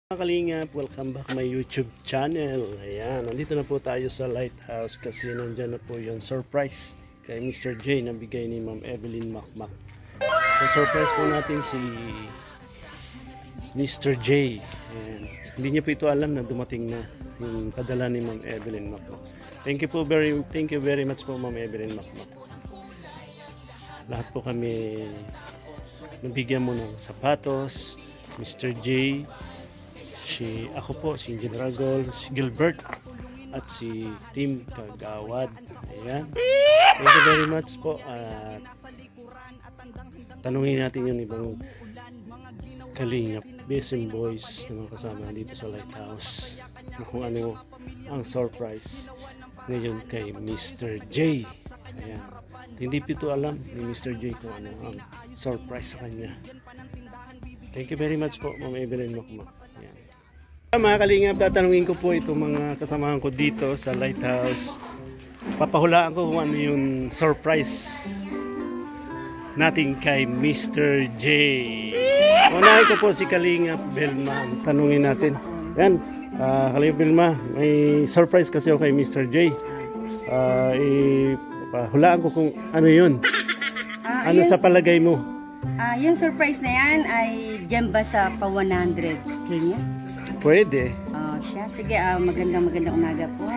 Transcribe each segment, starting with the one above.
Mga kalingap, welcome back my YouTube channel. Ayan, nandito na po tayo sa Lighthouse kasi nandyan na po yung surprise kay Mr. J na bigay ni Ma'am Evelyn Makmak. So surprise po natin si Mr. J. And hindi niya po ito alam na dumating na yung padala ni Ma'am Evelyn Makmak. Thank you very much po Ma'am Evelyn Makmak. Lahat po kami nabigyan mo ng sapatos, Mr. J. Ako po, si General Gol, si Gilbert, at si Team Kagawad. Ayan. Thank you very much po. At tanungin natin yung ibang kalingap, BSM Boys na mga kasama dito sa Lighthouse. Kung ano ang surprise ngayon kay Mr. J. Ayan. Hindi po ito alam ni Mr. J kung ano ang surprise sa kanya. Thank you very much po, Ma'am Evelyn Makmak. Mga kalingap, tatanungin ko po itong mga kasamahan ko dito sa Lighthouse. Papahulaan ko kung ano yung surprise natin kay Mr. J. Unahin ko po si Kalingap Belma. Tanungin natin. Yan, Kalingap Belma, may surprise kasi ako kay Mr. J. Papahulaan ko kung ano yun. Ano sa palagay mo? Yung surprise na yan ay dyan ba sa pa 100 Kenya? Pwede. Siya. Sige, magandang umaga po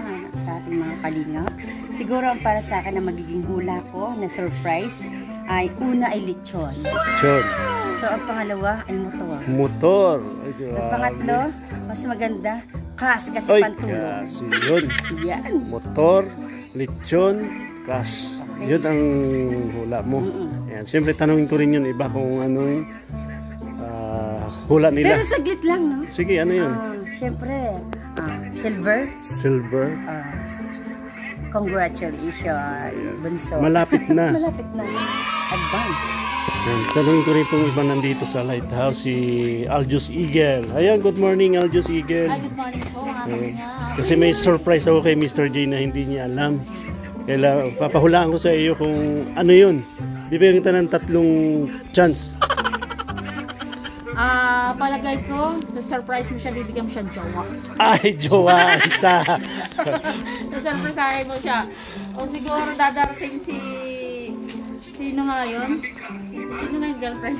sa ating mga kalingap. Siguro ang para sa akin na magiging hula ko na surprise ay una ay lechon. Lechon. So ang pangalawa ay motor. Motor. Ang pangatlo, mas maganda, cash kasi pantulong. Kasi yun. Yan. Motor, lechon, cash. Okay. Yun ang hula mo. Yan. Siyempre tanongin ko rin yun iba kung anong hula nila. Pero saglit lang, no? Sige, ano yun? Siyempre, silver. Silver. Congratulations, bunso. Malapit na. Malapit na. Advance. Tanungin ko rin itong iba nandito sa Lighthouse, si Aljus Eagle. Ayan, good morning Aljus Eagle. Good morning po. Kasi may surprise ako kay Mr. J na hindi niya alam. Kaya papahulaan ko sa iyo kung ano yun. Bibigyan kita ng 3 chance. Palagay ko, surprise mo siya, bibigyan mo siya jowa. Ay, jowa, isa. Surprise mo siya. O siguro dadarating si... Sino nga yun? Sino nga yung girlfriend?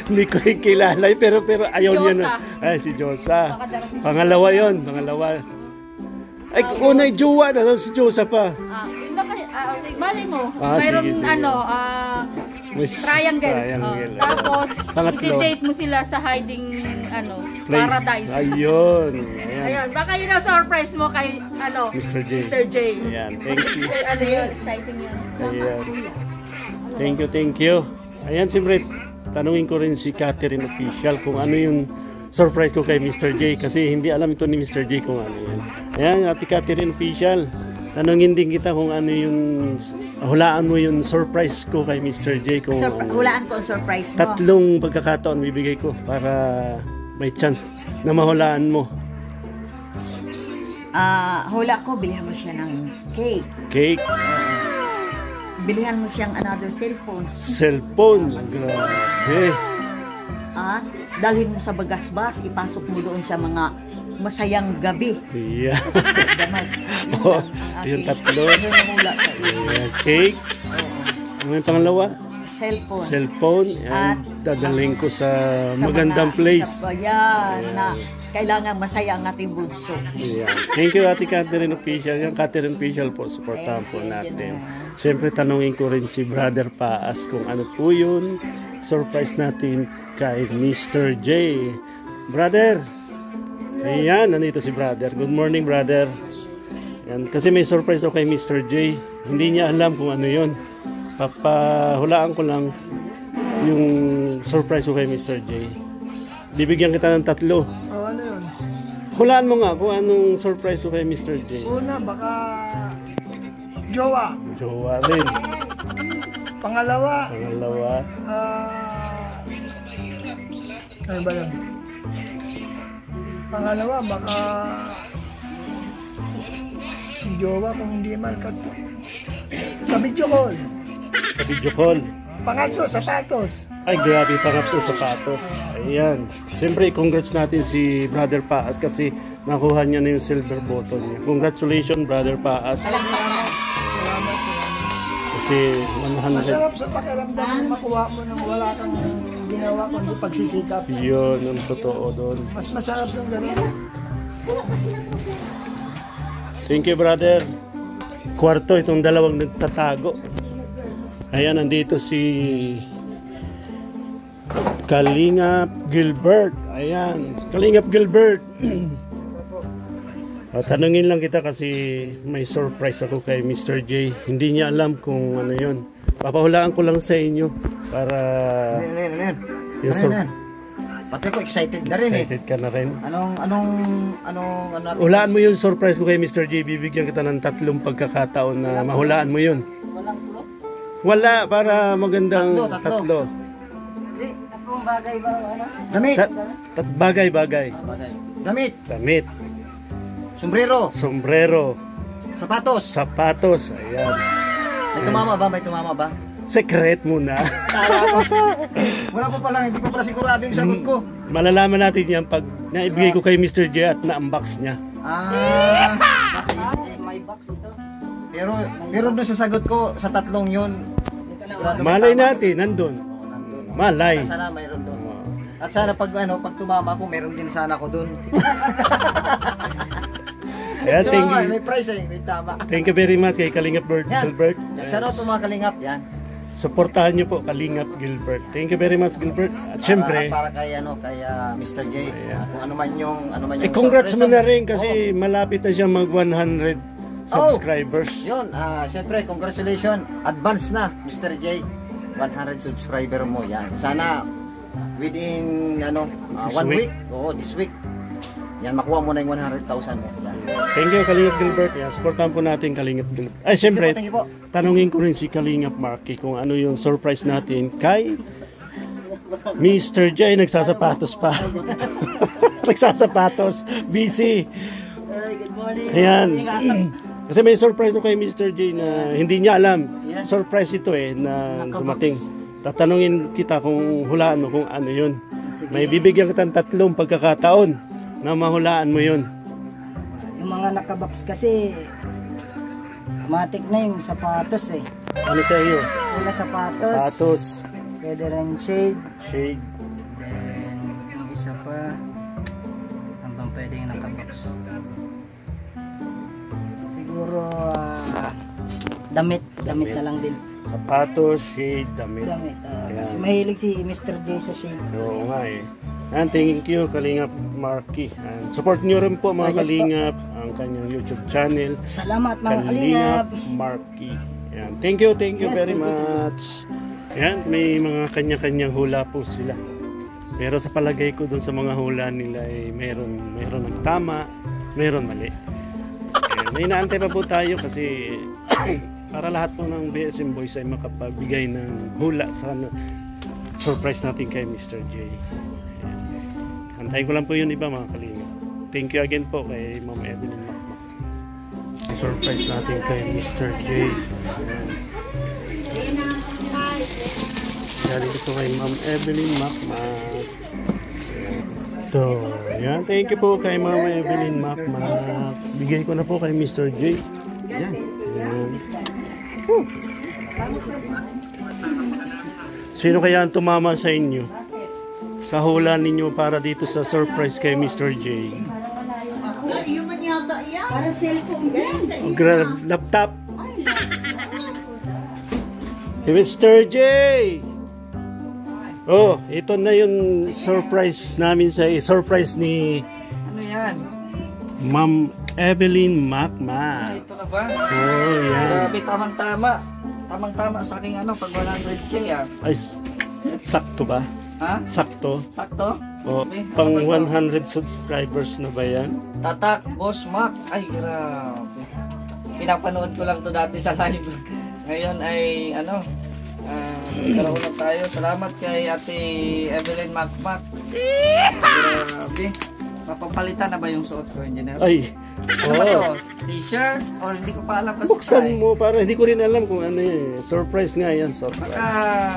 Hindi ko yung kilala, pero ayaw niya na. Ay, si Josa. Pangalawa yun, pangalawa. Ay, unay jowa na, si Josa pa. Sige, mali mo. Mayroon triangle. Tapos, i-date mo sila sa hiding paradise. Ayun. Ayun. Baka yun ang surprise mo kay Mr. J. Mr. J. Ayan, thank you. Yun, exciting yun. Ayan. Thank you. Ayan, siyempre, tanungin ko rin si Catherine Official kung ano yung surprise ko kay Mr. J kasi hindi alam ito ni Mr. J kung ano yan. Ayan, Ate Catherine Official. Tanungin din kita kung ano yung hulaan mo yung surprise ko kay Mr. J. Kung hulaan ko ang surprise mo. 3 pagkakataon bibigay ko para may chance na mahulaan mo. Hula ko, bilihan mo siya ng cake. Cake. Bilihan mo siyang another cellphone. Cellphone. Grabe. At dalhin mo sa bagasbas, ipasok mo doon sa mga masayang gabi. Yeah. Yung 3. Cake. Ano yung pangalawa? Cellphone. Cellphone. At dadalhin ko sa magandang place. Na kailangan masaya ang ating bunso. Yeah. Thank you Ate Catherine Official. Yung Catherine Official po, supportahan po natin. Siyempre tanungin ko rin si Brother Paas kung ano po yun surprise natin kay Mr. J. Brother, ayan, nandito si Brother. Good morning, Brother. Ayan, kasi may surprise ako kay Mr. J. Hindi niya alam kung ano yun. Papahulaan ko lang yung surprise ko kay Mr. J. Bibigyan kita ng 3. Ano yun? Hulaan mo nga kung anong surprise ko kay Mr. J. Una, baka jowa. Jowa rin. Pangalawa, ano ba yun? Pangalawa, baka jowa kung hindi man kabidyo call. Kabidyo call. Pangatlo, sapatos. Ay, grabe, pangatlo sapatos. Ayan. Siyempre, congrats natin si Brother Paas kasi nakuha niya na yung silver button niya. Congratulations, Brother Paas. Kasi 100. Masarap sa pakiramdam na makuha mo nang wala kang ginawa kundi pagsisikap. Yun, ang totoo doon. Mas masarap ng ganun. Thank you, brother. Kwarto, itong dalawang nagtatago. Ayan, nandito si Kalingap Gilbert. Ayan, Kalingap Gilbert. Tanungin lang kita kasi may surprise ako kay Mr. J. Hindi niya alam kung ano yun. Papahulaan ko lang sa inyo para... Pati ko excited na rin excited ka na rin. Ano Hulaan mo yung surprise ko kay Mr. J. Bibigyan kita ng 3 pagkakataon na mahulaan mo yun. Wala, para magandang tatlo. Tatlong bagay ba? Ano? Damit. Bagay. Damit. Sombrero. Sapatos. Ayan. May tumama ba? Secret muna. Wala pa pala, hindi pa pala sigurado yung sagot ko. Malalaman natin yan pag naibigay ko kay Mr. J at na-unbox niya. May box ito. Pero doon sa sagot ko, sa tatlong yun, sigurado Malay natin, nandun. Malay. Sana mayroon doon. At sana pag tumama ko, meron din sana ako doon. Kaya May prize may tama. thank you very much kay Kalingap Gilbert. Shout out sa mga kalingap, yan. Supportahan niyo po Kalingap Gilbert. Thank you very much, Gilbert. At syempre, Para kay Mr. J. Kung ano man yung congrats mo surprise. na rin kasi malapit na siya mag 100 subscribers. Yun, syempre, congratulations. Advance na, Mr. J. 100 subscriber mo, yan. Sana within This 1 week? week. Oo, this week. Yan, makuha mo na yung 100,000 mo. Yan. Thank you, Kalingap Gilbert. Yan, supportahan po natin Kalingap Gilbert. Ay, syempre, Thank you po. tanungin ko rin si Kalingap Marky kung ano yung surprise natin kay Mr. J. Nagsasapatos pa. Nagsasapatos. Busy. Good morning. Ayan. Kasi may surprise ko kay Mr. J na hindi niya alam. Surprise ito na dumating. Tatanungin kita kung hulaan mo kung ano yun. May bibigyan kitang 3 pagkakataon na mahulaan mo yun. Yung mga nakabox kasi matik na yung sapatos eh. Ano sa iyo? Una sapatos. Sapatos. Pwede rin shade. Shade. Then yung isa pa hanggang pwede yung nakabox. Siguro damit na lang din. Sapatos, shade, damit. Kasi mahilig si Mr. J sa shade. Oo nga eh. And thank you Kalingap Marky. And support nyo rin po mga Kalingap ang kanyang YouTube channel. Salamat mga kalingap. Marky. Yan. Thank you very much. Yan, may mga kanya-kanyang hula po sila. Pero sa palagay ko dun sa mga hula nila ay mayroon nagtama, mayroon mali. Ayan, may inaantay pa po tayo kasi para lahat po ng BSM Boys ay makapagbigay ng hula sa surprise natin kay Mr. J. Ayan. Antayin ko lang po yun iba mga kalingap. Thank you again po kay Ma'am Evelyn Macmac. Surprise natin kay Mr. J. Ayan. Galing ito kay Ma'am Evelyn Macmac. Ito. Ayan. Thank you po kay Ma'am Evelyn Macmac. Bigay ko na po kay Mr. J. Ayan. Ayan. Sino kaya ang tumama sa inyo? Sa hula ninyo para dito sa surprise kay Mr. J. Para cellphone yan. Laptop. Mr. J. Oh, ito na yung surprise namin sa surprise ni Ano yan? Ma'am Evelyn Macmac. Ito na ba? Oh, yan. Grabe, tamang-tama. Tamang-tama sa aking pag 100k Ay, sakto ba? Ha? Sakto. Sakto? Oh, pang 100 subscribers na ba yan? Tatak, Boss Mac. Ay, grabe. Pinapanood ko lang to dati sa live. Ngayon ay nagkaroon na tayo. Salamat kay Ate Evelyn Macmac. Grabe. Mapapalitan na ba yung suot ko, engineer? Ay, Ano ba oh. to? T-shirt? Or hindi ko pa alam kasi Buksan mo para hindi ko rin alam kung ano yun. Surprise nga yan, surprise. Baka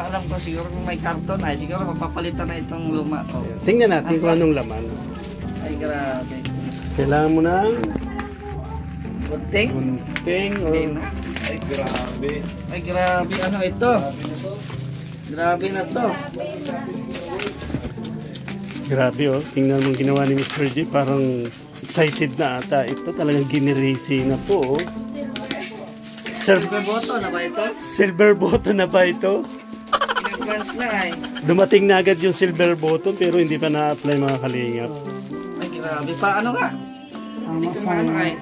alam ko siguro kung may karton ay siguro mapapalitan na itong luma ko. Tingnan natin kung anong laman. Ay grabe. Kailangan mo ng Bunting? kunting o Okay na. Ay, grabe. Ay grabe, ano ito? Grabe na to. grabe oh. Tingnan mo ginawa ni Mr. J. Parang excited na ata. Ito talagang giniracing na po oh. Silver button na ba ito? Silver button na ba ito? In-advance na ay. Dumating na agad yung silver button pero hindi pa na-apply mga kalingap. Ay grabe pa. Ano nga? Hindi ko maano ay.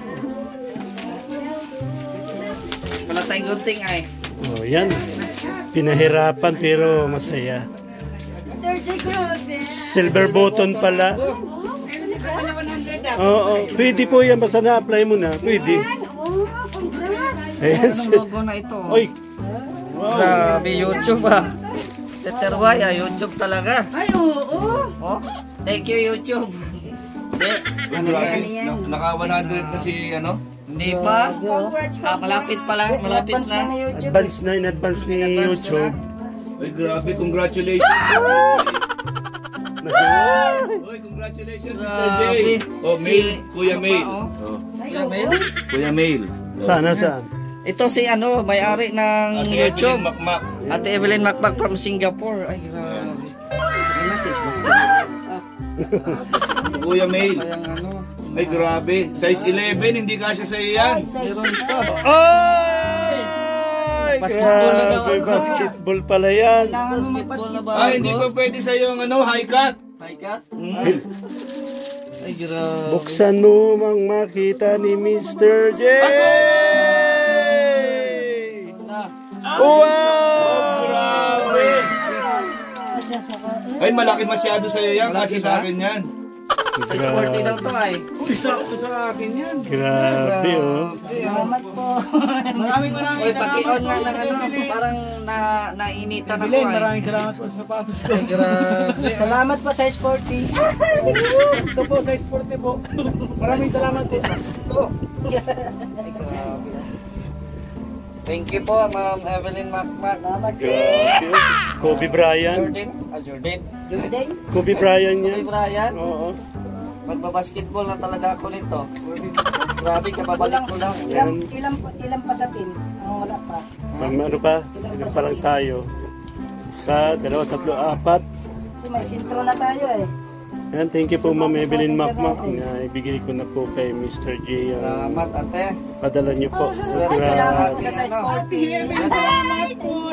Wala tayong gunting ay. Oh, yan. Pinahirapan pero masaya. Silver button pala. Oo, pwede po yan. Basta na-apply mo na. Pwede. Ayan. Anong logo na ito? Oy. Wow. Grabe, YouTube ah. Teterway ah, YouTube talaga. Ay, oo. Oh, thank you YouTube. Grabe. Naka 100 na si ano? Hindi pa? Malapit pa lang, malapit na. Advance na in advance ni YouTube. Ay, grabe. Congratulations. Oy, congratulations, Mr. J. Grabe. Oh, Mail. Si- Kuya Mail. Oh. Oh. Kuya Mel? Kuya Mail. Sana saan? Ito si ano, may-ari ng Ate YouTube. Evelyn Makmak. Ate Evelyn Makmak from Singapore. Ay, grabe. May message mo. Kuya Mail. Kayang ano. Ay, grabe. Size 11, hindi kasya sa iyan. Meron pa. Ay! Basketball na daw Grabe, ako. basketball pala yan. Basketball na ba Ay, hindi pa pwede sa yung ano, high cut. Hi, Kat. Ay, grabe. Buksan mo mang makita ni Mr. J. Wow! Grabe. Ay, malaki masyado sa iyo yan. Malaki Kasi ba? sa akin yan. Sa sporty daw to ay. Grabe oh. Salamat po. Maraming Uy, paki-on nga ng ano, parang nainitan ako Bilin, ay. maraming salamat po sa sapatos ko. Ay, grabe. Salamat po sa sporty. Ito po sa sporty po. Maraming salamat po sa Oh. Ay, grabe. Thank you po, Ma'am Evelyn Makmak. Grabe. Kobe Bryant. Jordan? Jordan. Kobe Bryant Kobe yan. Bryant. Oo. Magbabasketball na talaga ako nito. Grabe, kababalik ko lang. Ilan pa sa team? Ang wala pa. Ano pa? Ilan pa lang tayo? Isa, dalawa, tatlo, apat. Kasi may sintro na tayo eh. Yan, thank you po Ma'am Evelyn Makmak na ibigay ko na po kay Mr. J. Salamat, ate. Padala niyo po. Salamat. Grabe. Sa sporty.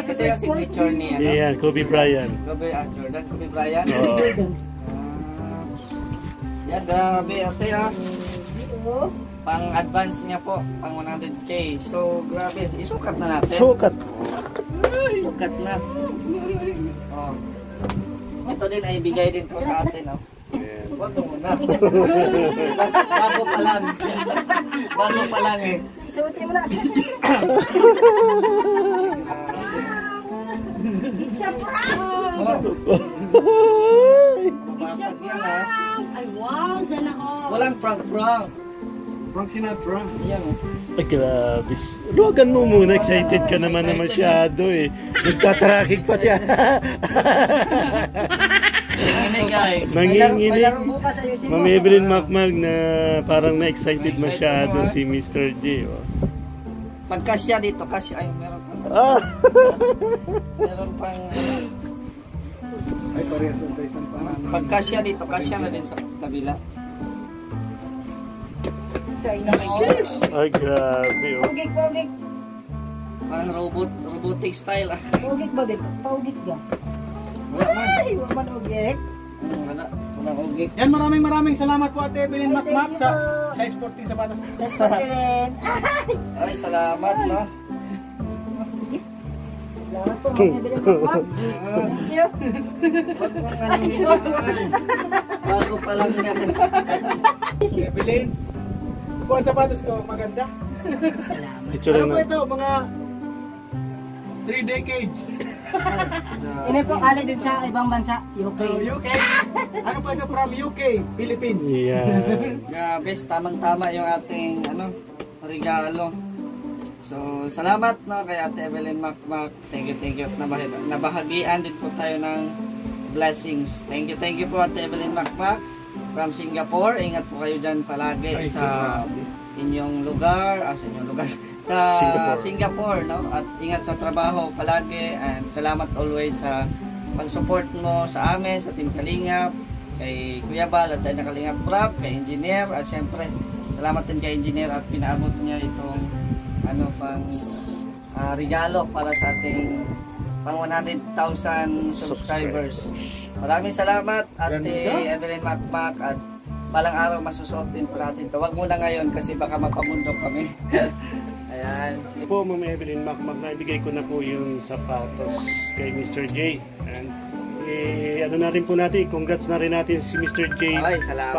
Ito yung signature ni ano? Yan, Kobe Bryant. Kobe, Jordan, Kobe Bryant. Oo. Yan, grabe ate ah. Pang-advance niya po, pang 100k. So, grabe. Isukat na natin. Sukat. Sukat na. Oh. Ito din ay bigay din po sa atin. Oh. Huwag mo muna. Bago pa lang. Bago pa lang eh. Suotin mo na. It's a prank! Oh, It's a mabasag yan ah. prank! Ay, wow! Sana all! Walang prank-prank. Frank Sinatra. Yan oh. Ay, grabe. Luwagan mo muna. Excited ka naman na masyado eh. Nagtatrakig pati. Nanginig ay. Nanginginig. Malaro bukas ayusin mo. Ma'am Evelyn Makmak na parang na-excited masyado si Mr. J. Oh. Pagkasya dito, kasya. Ay, meron pang. Ah! Meron pang. Ay, parehas ang size ng pangalan. Pagkasya dito, kasya na din sa kabila. Ay, grabe oh. Pugik. Parang robotic style ah. Pugik ba, babe? Pugik ka. Wala man. Ay, wag man ugik. Walang ugik. Yan, maraming salamat po Ate Evelyn Makmak sa sporting sapatos. Ay, salamat no. Salamat po, Ma'am Evelyn Makmak. Thank you. Wag mong alimin. Bago pa lang yan. Evelyn, po ang sapatos ko, maganda. Itsura Ano po na. ito, mga 3 decades. Ini po kali din sa ibang bansa, UK. UK. Ano po ito from UK, Philippines? Yan. Grabe, tamang-tama yung ating regalo. So, salamat no kay Ate Evelyn Macmac. Thank you. At nabahagian din po tayo ng blessings. Thank you po Ate Evelyn Macmac from Singapore. Ingat po kayo dyan palagi sa inyong lugar, sa Singapore, no? At ingat sa trabaho palagi, and salamat always sa pag-support mo sa amin, sa Team Kalingap, kay Kuya Bal at na Kalingap Prab, kay Engineer, at syempre salamat din kay Engineer at pinaabot niya itong regalo para sa ating pang 100,000 subscribers. Maraming salamat Ate Evelyn Macmac, at balang araw masusuot din po natin ito. Wag muna ngayon kasi baka mapamundok kami. Ayan. Po, Ma'am Evelyn Macmac, naibigay ko na po yung sapatos kay Mr. J. And ano na rin po natin, congrats na rin natin si Mr. J. Ay, salamat.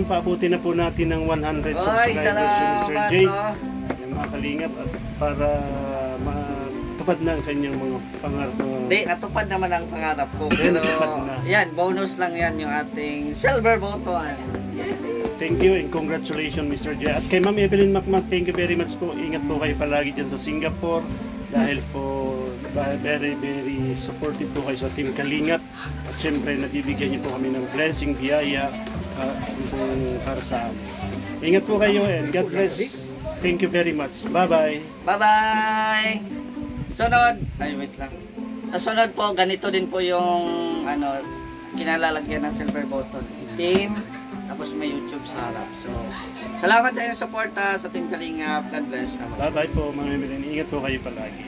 Paabuti na po natin ng 100 Ay, subscribers si Mr. J. no? Yung mga kalingap, at para matupad na ang kanyang mga pangarap. Hindi, natupad naman ang pangarap ko. Pero yan, bonus lang yan yung ating silver button. Thank you and congratulations Mr. J. At kay Ma'am Evelyn Macmac, thank you very much po. Ingat po kayo palagi dyan sa Singapore. Dahil po very supportive po kayo sa Team Kalingap. At syempre nabibigyan niyo po kami ng blessing, biyaya para sa amin. Ingat po kayo and God bless. Thank you very much. Bye-bye. Bye-bye! Sunod, wait lang. Sa sunod po, ganito din po yung kinalalagyan ng silver button. Itim, tapos may YouTube sa harap. So, salamat sa inyong suporta sa Team Kalingap. God bless. Bye-bye po mga Evelyn. Ingat po kayo palagi.